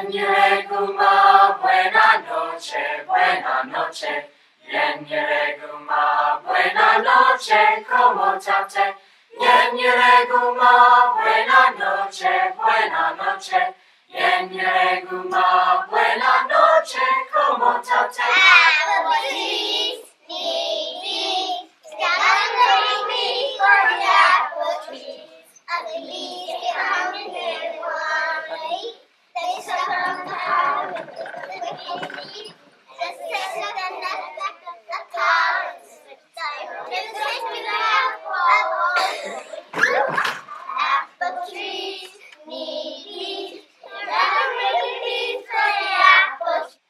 Yenyereguma, buena noche. Yenyereguma, buena noche, como tate. Yenyereguma, buena noche. Yenyereguma, buena noche, como tate. Apples, knees, gathering before the apple trees. Ugly leaves get hung and they wanna eat. They suck on the apple with the candy. Just taste of the nut back of the carrots. Just taste of the apple trees, knees, gathering before the apple trees.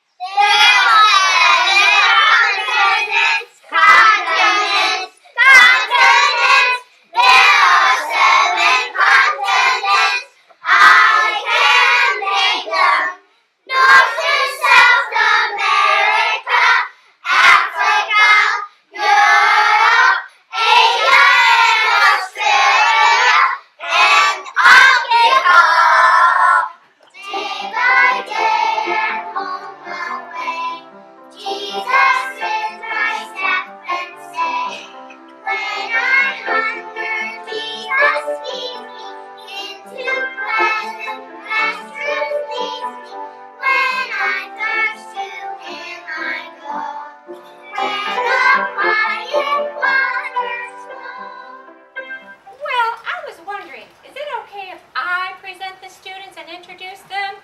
Continents. There are 7 continents. I can name them. North and South America, Africa, Europe, Asia, and Australia, and Africa. Day by day and home away, Jesus is my step and stay. When I hunger, Jesus feeds me. Into pleasant pastures leads me. When I thirst, to Him I go. Where the quiet waters flow. Well, I was wondering, is it okay if I present the students and introduce them?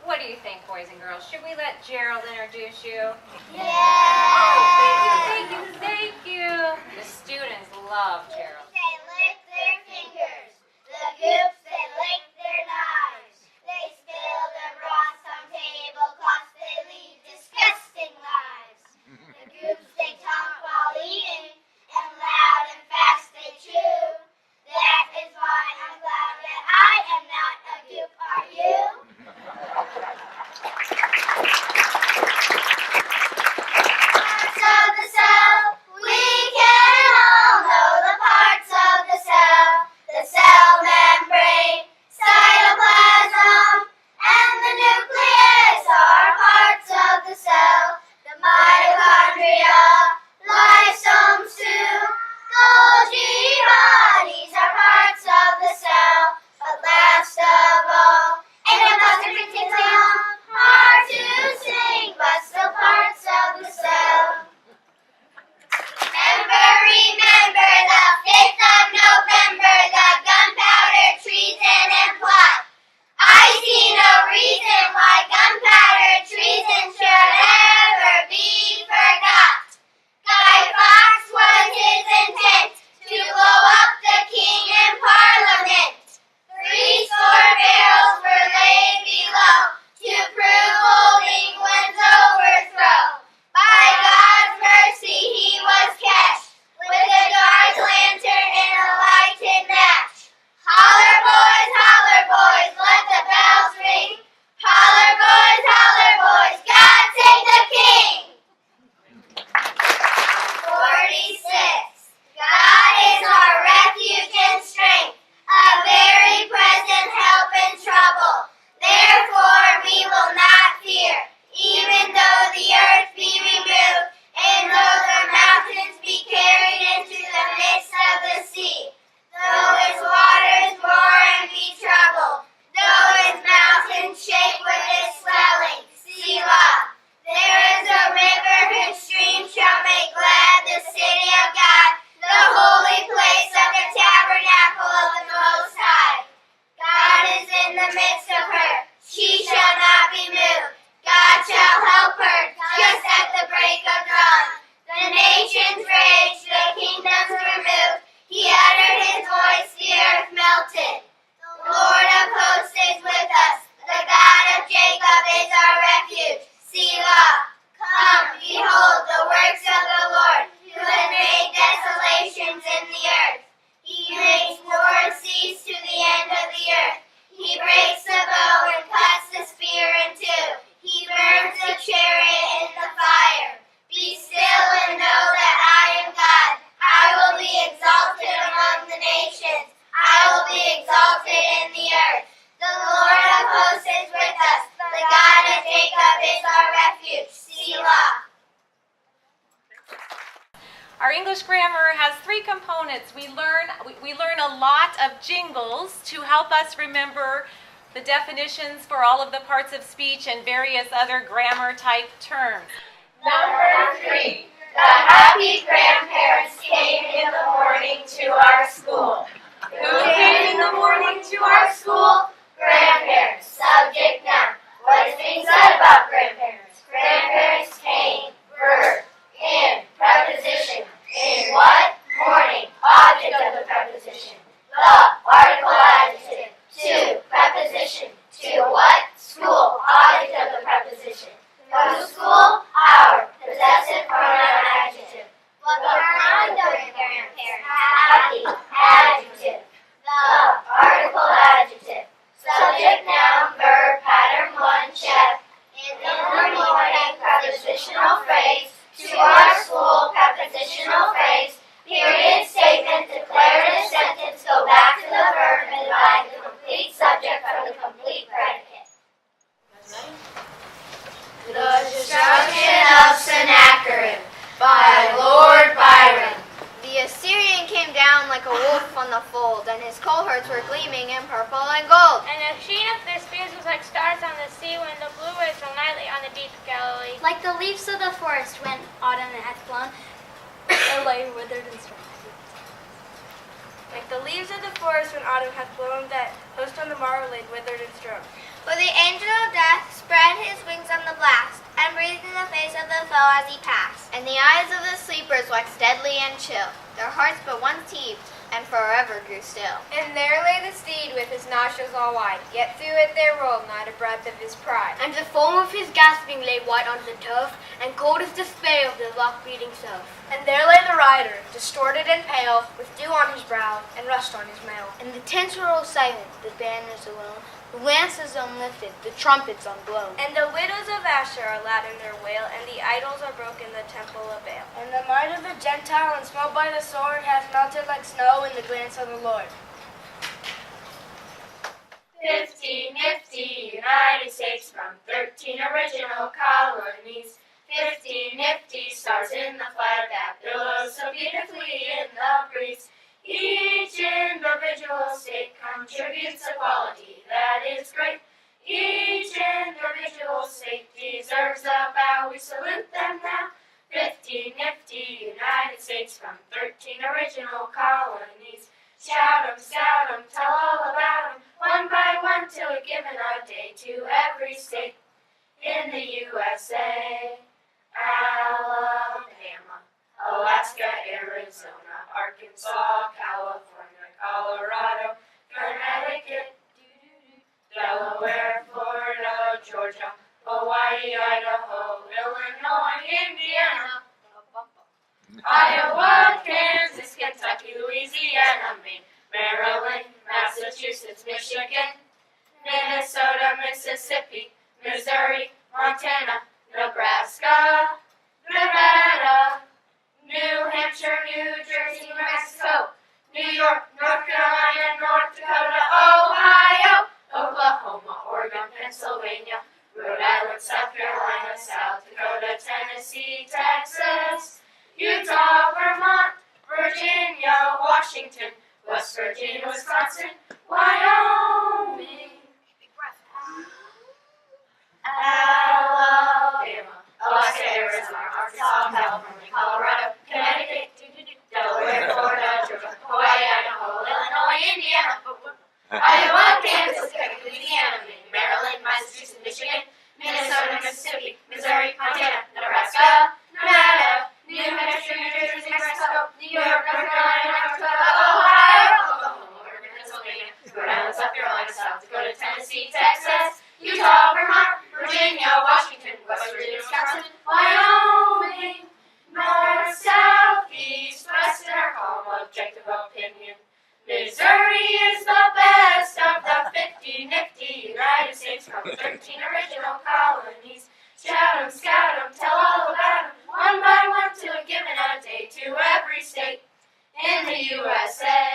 What do you think, boys and girls? Should we let Gerald introduce you? Yeah. Oh, thank you. The students love Gerald. They lick their fingers. The goops, they lick their knives. They spill the broth on tablecloths. They lead disgusting lives. The goops, they talk while eating, and loud and fast they chew. That is why I'm glad that I am not a goop. Are you? Parts of the cell, we can all know the parts of the cell. The cell membrane, cytoplasm, and the nucleus are parts of the cell. The mitochondria, lysosomes too. Golgi bodies are parts of the cell. But last of all, endoplasmic reticulum, hard to sing, but still parts of the cell. Remember the 5th of November, the gunpowder treason and plot. I see no reason why gunpowder treason should ever be forgot. Guy Fawkes was his intent, to blow up the king in Parliament. 70 barrels were laid below, to prove old England's overthrow. By God's mercy he was catched, with a dark lantern and a lighted match. Holler boys, let the bells ring. Holler boys, God save the king. 46. God is our refuge and strength, a very present help in trouble. Therefore we will not fear, even though the earth be removed, and though the mountains be carried into the midst of the sea. Though its waters roar and be troubled, though its mountains shake with its swelling. Selah. There is a river whose stream shall make glad the city of God, the holy place of the tabernacle of the Most High. God is in the midst of her, she shall not be moved. God shall help her, just at the break of dawn. The nations raged, the kingdoms were moved. He uttered his voice, the earth melted. The Lord of hosts is with us, the God of Jacob is our refuge. Selah. Come, behold the works of the Lord, who has made desolations in the earth. He makes war cease to the end of the earth. He breaks the bow and cuts the spear in two. He burns the chariot in the fire. Be still and know that I am God. I will be exalted among the nations. I will be exalted in the earth. The Lord of hosts love is our refuge. Selah. Our English grammar has three components. We learn a lot of jingles to help us remember the definitions for all of the parts of speech and various other grammar type terms. Number 3. The happy grandparents came in the morning to our school. Who came in the morning to our school? Grandparents. Subject noun. What is being said about grandparents? Grandparents came. Verb. In. Preposition. In what? Morning. Object of the preposition. The. Article adjective. To. Preposition. To what? School. Object of the preposition. Whose school? Our. Possessive pronoun adjective. The kind of grandparents. Happy. Adjective. The. Article adjective. Subject noun verb pattern 1 check. In the morning prepositional phrase. To our school prepositional phrase. Period statement declarative sentence go back to the verb and divide the complete subject from the complete predicate. The Destruction of Sennacherib by Lord Byron. The Assyrian came down like a wolf on the fold, and his cohorts were gleaming in purple and gold. And the sheen of their spears was like stars on the sea when the blue waves roll nightly on the deep of Galilee. Like the leaves of the forest when autumn hath blown, or lay withered and strong. Like the leaves of the forest when autumn hath blown, that host on the morrow laid withered and strown. For the angel of death spread his wings on the blast, and breathed in the face of the foe as he passed. And the eyes of the sleepers waxed deadly and chill. Their hearts but once heaved, and forever grew still. And there lay the steed with his nostrils all wide, yet through it there rolled not a breath of his pride. And the foam of his gasping lay white on the turf, and cold as the spray of the rock-beating surf. And there lay the rider, distorted and pale, with dew on his brow and rust on his mail. And the tents were all silent, the banners alone, the lances unlifted, the trumpets unblown. And the widows of Asher are loud in their wail, and the idols are broken in the temple of Baal. And the might of the Gentile, unsmote by the sword, hath melted like snow in the glance of the Lord. 50 nifty United States from 13 original colonies. 50 nifty stars in the flag that billows so beautifully in the breeze. Each individual state contributes a quality that is great. Each individual state deserves a bow. We salute them now. 50 nifty United States from 13 original colonies. Shout 'em, scout 'em, tell all about 'em, one by one till we're given a day to every state in the USA. Alabama, Alaska, Arizona, Arkansas, California, Colorado, Connecticut, Delaware, Florida, Georgia, Hawaii, Idaho, Illinois, Indiana, Iowa, Kansas, Kentucky, Louisiana, Maine, Maryland, Massachusetts, Michigan, Minnesota, Mississippi, Missouri, Montana, Nebraska, Nevada, New Hampshire, New Jersey, New Mexico, New York, North Carolina, North Dakota, Ohio, Oklahoma, Oregon, Pennsylvania, Rhode Island, South Carolina, South Dakota, Tennessee, Texas, Utah, Vermont, Virginia, Washington, West Virginia, Wisconsin, Wyoming, Alabama, Alaska, Arizona, Arkansas, California, Colorado, Connecticut, Delaware, Florida, Georgia, Hawaii, Idaho, Illinois, Indiana, Iowa, Kansas, Kentucky, Louisiana, Maine, Maryland, Massachusetts, Michigan, Minnesota, Mississippi, Missouri, Montana, Nebraska, Nevada, New Hampshire, New Jersey, New Mexico, New York, North Carolina, North Dakota, Ohio, Oklahoma, Oregon, Pennsylvania, Rhode Island, South Carolina, South Dakota, Tennessee, Texas, Utah, Vermont, Virginia, Washington, West Virginia, Wisconsin, Wyoming, North, South, East, West, in our calm, objective opinion. Missouri is the best of the 50 nifty United States from 13 original colonies. Shout 'em, scout 'em, tell all about 'em, one by one till we're given a day to every state in the USA.